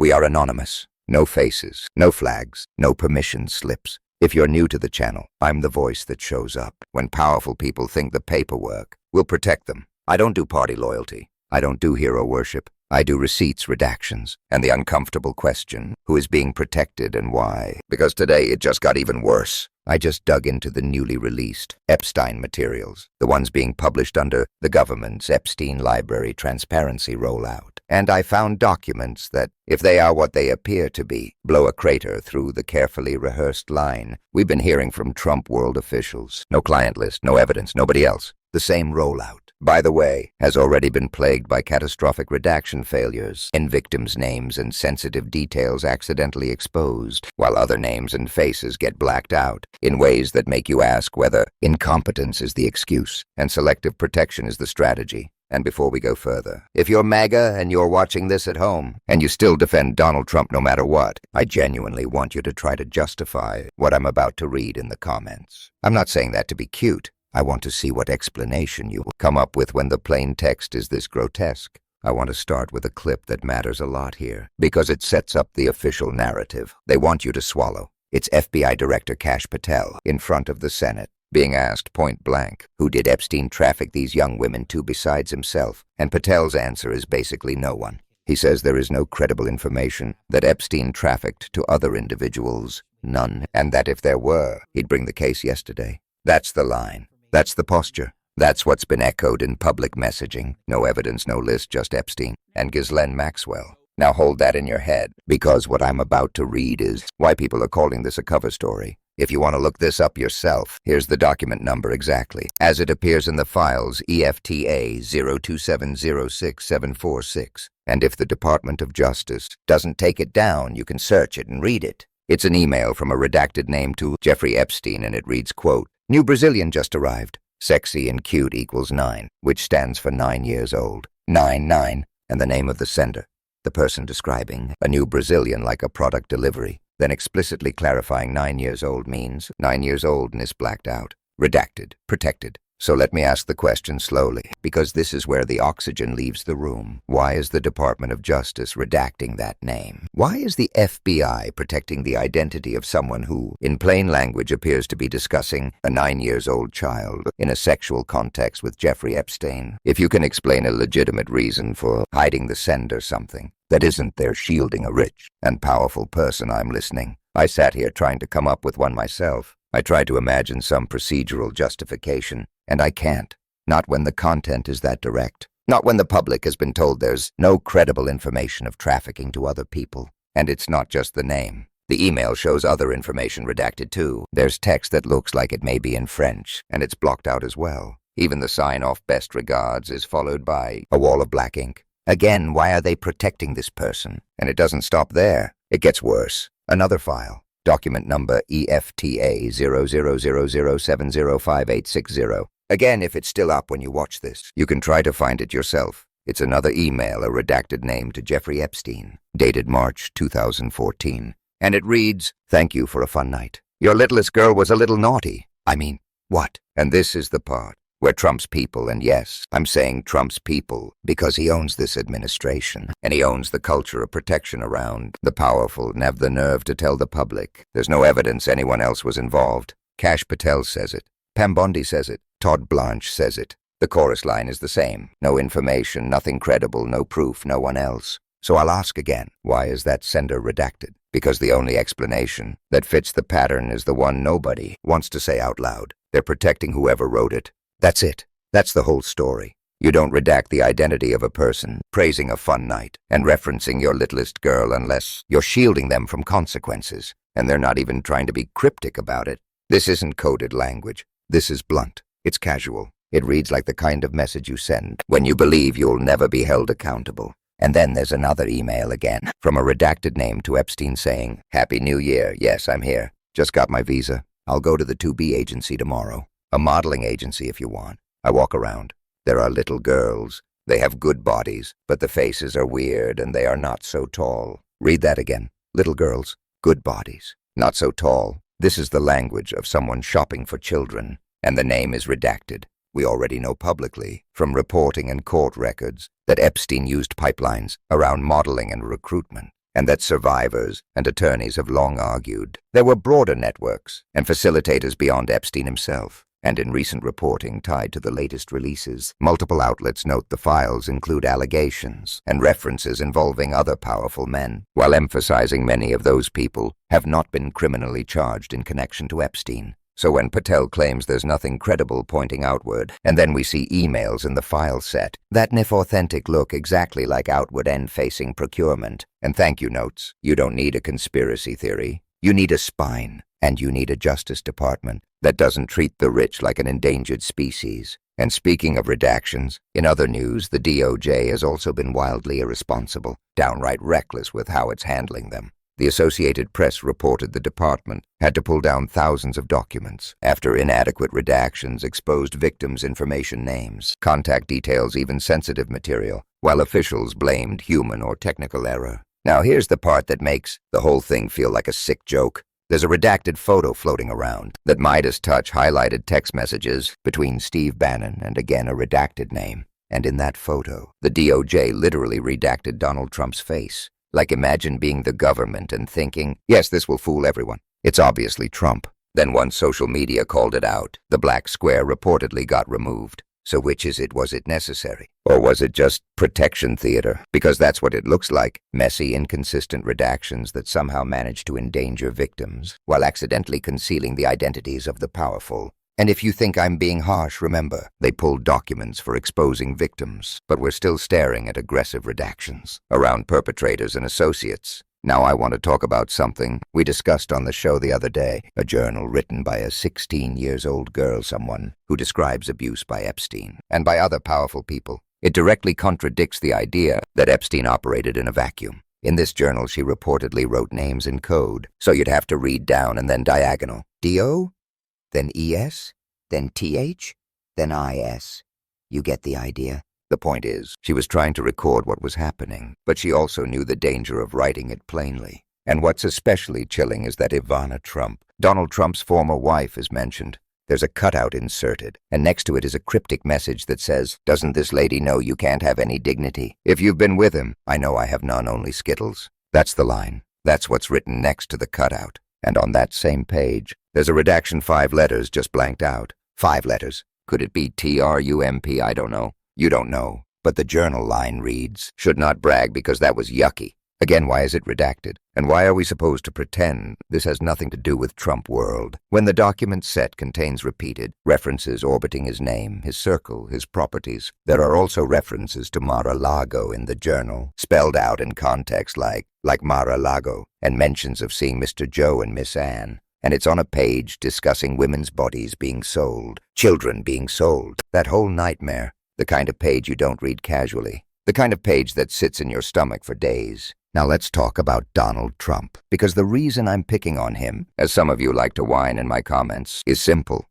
We are anonymous. No faces, no flags, no permission slips. If you're new to the channel, I'm the voice that shows up when powerful people think the paperwork will protect them. I don't do party loyalty. I don't do hero worship. I do receipts, redactions, and the uncomfortable question, who is being protected and why? Because today it just got even worse. I just dug into the newly released Epstein materials, the ones being published under the government's Epstein Library transparency rollout. And I found documents that, if they are what they appear to be, blow a crater through the carefully rehearsed line we've been hearing from Trump world officials. No client list, no evidence, nobody else. The same rollout, by the way, has already been plagued by catastrophic redaction failures and victims' names and sensitive details accidentally exposed, while other names and faces get blacked out in ways that make you ask whether incompetence is the excuse and selective protection is the strategy. And before we go further, if you're MAGA and you're watching this at home, and you still defend Donald Trump no matter what, I genuinely want you to try to justify what I'm about to read in the comments. I'm not saying that to be cute. I want to see what explanation you will come up with when the plain text is this grotesque. I want to start with a clip that matters a lot here, because it sets up the official narrative they want you to swallow. It's FBI Director Kash Patel in front of the Senate, being asked point blank, who did Epstein traffic these young women to besides himself? And Patel's answer is basically no one. He says there is no credible information that Epstein trafficked to other individuals, none, and that if there were, he'd bring the case yesterday. That's the line. That's the posture. That's what's been echoed in public messaging. No evidence, no list, just Epstein and Ghislaine Maxwell. Now hold that in your head, because what I'm about to read is why people are calling this a cover story. If you want to look this up yourself, here's the document number exactly, as it appears in the files EFTA 02706-746. And if the Department of Justice doesn't take it down, you can search it and read it. It's an email from a redacted name to Jeffrey Epstein, and it reads, quote, "New Brazilian just arrived. Sexy and cute equals 9, which stands for 9 years old. 9, and the name of the sender. The person describing a new Brazilian like a product delivery, then explicitly clarifying 9 years old means 9 years old and is blacked out. Redacted, protected. So let me ask the question slowly, because this is where the oxygen leaves the room. Why is the Department of Justice redacting that name? Why is the FBI protecting the identity of someone who, in plain language, appears to be discussing a 9-year-old child in a sexual context with Jeffrey Epstein? If you can explain a legitimate reason for hiding the sender something that isn't they're shielding a rich and powerful person, I'm listening. I sat here trying to come up with one myself. I tried to imagine some procedural justification, and I can't. Not when the content is that direct. Not when the public has been told there's no credible information of trafficking to other people. And it's not just the name. The email shows other information redacted too. There's text that looks like it may be in French, and it's blocked out as well. Even the sign-off best regards is followed by a wall of black ink. Again, why are they protecting this person? And it doesn't stop there. It gets worse. Another file. Document number EFTA 000070580. Again, if it's still up when you watch this, you can try to find it yourself. It's another email, a redacted name to Jeffrey Epstein, dated March 2014. And it reads, "Thank you for a fun night. Your littlest girl was a little naughty. I mean, what?" And this is the part where Trump's people, and yes, I'm saying Trump's people because he owns this administration, and he owns the culture of protection around the powerful, and have the nerve to tell the public there's no evidence anyone else was involved. Kash Patel says it. Pam Bondi says it. Todd Blanche says it. The chorus line is the same. No information, nothing credible, no proof, no one else. So I'll ask again, why is that sender redacted? Because the only explanation that fits the pattern is the one nobody wants to say out loud. They're protecting whoever wrote it. That's it. That's the whole story. You don't redact the identity of a person praising a fun night and referencing your littlest girl unless you're shielding them from consequences, and they're not even trying to be cryptic about it. This isn't coded language. This is blunt. It's casual. It reads like the kind of message you send when you believe you'll never be held accountable. And then there's another email again from a redacted name to Epstein saying, "Happy New Year. Yes, I'm here. Just got my visa. I'll go to the 2B agency tomorrow. A modeling agency if you want. I walk around. There are little girls. They have good bodies, but the faces are weird and they are not so tall." Read that again. Little girls, good bodies, not so tall. This is the language of someone shopping for children, and the name is redacted. We already know publicly, from reporting and court records, that Epstein used pipelines around modeling and recruitment. and that survivors and attorneys have long argued there were broader networks and facilitators beyond Epstein himself. And in recent reporting tied to the latest releases, multiple outlets note the files include allegations and references involving other powerful men, while emphasizing many of those people have not been criminally charged in connection to Epstein. So when Patel claims there's nothing credible pointing outward, and then we see emails in the file set that if authentic look exactly like outward end-facing procurement. And thank you notes, you don't need a conspiracy theory. You need a spine, and you need a Justice Department that doesn't treat the rich like an endangered species. And speaking of redactions, in other news, the DOJ has also been wildly irresponsible, downright reckless with how it's handling them. The Associated Press reported the department had to pull down thousands of documents after inadequate redactions exposed victims' information, names, contact details, even sensitive material, while officials blamed human or technical error. Now here's the part that makes the whole thing feel like a sick joke. There's a redacted photo floating around that Midas Touch highlighted text messages between Steve Bannon and again a redacted name. And in that photo, the DOJ literally redacted Donald Trump's face. Like imagine being the government and thinking, yes, this will fool everyone. It's obviously Trump. Then once social media called it out, the black square reportedly got removed. So which is it? Was it necessary? Or was it just protection theater? Because that's what it looks like. Messy, inconsistent redactions that somehow manage to endanger victims while accidentally concealing the identities of the powerful. And if you think I'm being harsh, remember, they pulled documents for exposing victims, but we're still staring at aggressive redactions around perpetrators and associates. Now I want to talk about something we discussed on the show the other day, a journal written by a 16-year-old girl, someone who describes abuse by Epstein and by other powerful people. It directly contradicts the idea that Epstein operated in a vacuum. In this journal, she reportedly wrote names in code, so you'd have to read down and then diagonal. D-O? Then E-S, then T-H, then I-S. You get the idea? The point is, she was trying to record what was happening, but she also knew the danger of writing it plainly. And what's especially chilling is that Ivana Trump, Donald Trump's former wife, is mentioned. There's a cutout inserted, and next to it is a cryptic message that says, "Doesn't this lady know you can't have any dignity? If you've been with him, I know I have none, only Skittles." That's the line. That's what's written next to the cutout. And on that same page, there's a redaction 5 letters just blanked out. 5 letters. Could it be T-R-U-M-P? I don't know. You don't know. But the journal line reads, "Should not brag because that was yucky." Again, why is it redacted? And why are we supposed to pretend this has nothing to do with Trump world, when the document set contains repeated references orbiting his name, his circle, his properties? There are also references to Mar-a-Lago in the journal, spelled out in context like Mar-a-Lago, and mentions of seeing Mr. Joe and Miss Anne. And it's on a page discussing women's bodies being sold, children being sold, that whole nightmare, the kind of page you don't read casually, the kind of page that sits in your stomach for days. Now let's talk about Donald Trump, because the reason I'm picking on him, as some of you like to whine in my comments, is simple.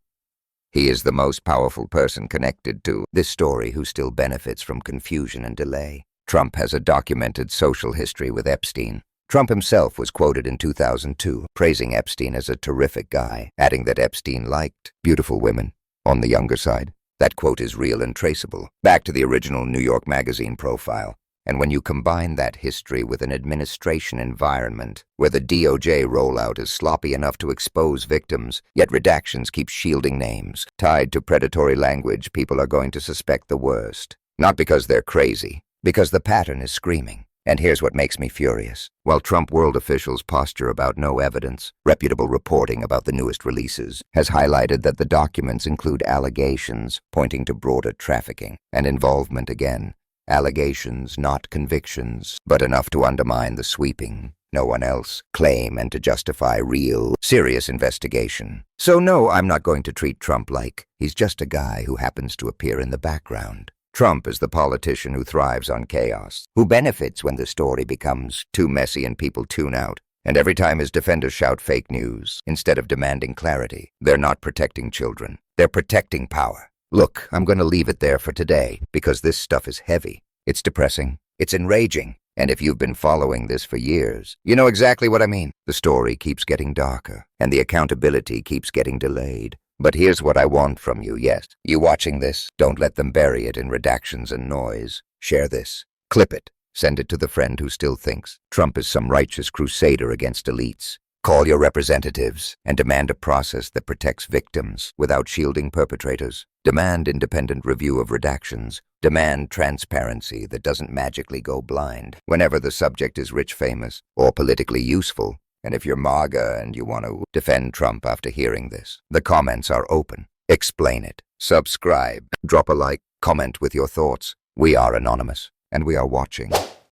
He is the most powerful person connected to this story who still benefits from confusion and delay. Trump has a documented social history with Epstein. Trump himself was quoted in 2002, praising Epstein as a terrific guy, adding that Epstein liked beautiful women on the younger side. That quote is real and traceable, back to the original New York Magazine profile. And when you combine that history with an administration environment where the DOJ rollout is sloppy enough to expose victims, yet redactions keep shielding names tied to predatory language, people are going to suspect the worst. Not because they're crazy, because the pattern is screaming. And here's what makes me furious. While Trump world officials posture about no evidence, reputable reporting about the newest releases has highlighted that the documents include allegations pointing to broader trafficking and involvement again. Allegations, not convictions, but enough to undermine the sweeping, no one else claim and to justify real, serious investigation. So no, I'm not going to treat Trump like he's just a guy who happens to appear in the background. Trump is the politician who thrives on chaos, who benefits when the story becomes too messy and people tune out. And every time his defenders shout fake news, instead of demanding clarity, they're not protecting children. They're protecting power. Look, I'm going to leave it there for today, because this stuff is heavy. It's depressing. It's enraging. And if you've been following this for years, you know exactly what I mean. The story keeps getting darker, and the accountability keeps getting delayed. But here's what I want from you, yes. You watching this, don't let them bury it in redactions and noise. Share this. Clip it. Send it to the friend who still thinks Trump is some righteous crusader against elites. Call your representatives and demand a process that protects victims without shielding perpetrators. Demand independent review of redactions. Demand transparency that doesn't magically go blind whenever the subject is rich, famous, or politically useful. And if you're MAGA and you want to defend Trump after hearing this, the comments are open. Explain it. Subscribe. Drop a like. Comment with your thoughts. We are anonymous, and we are watching.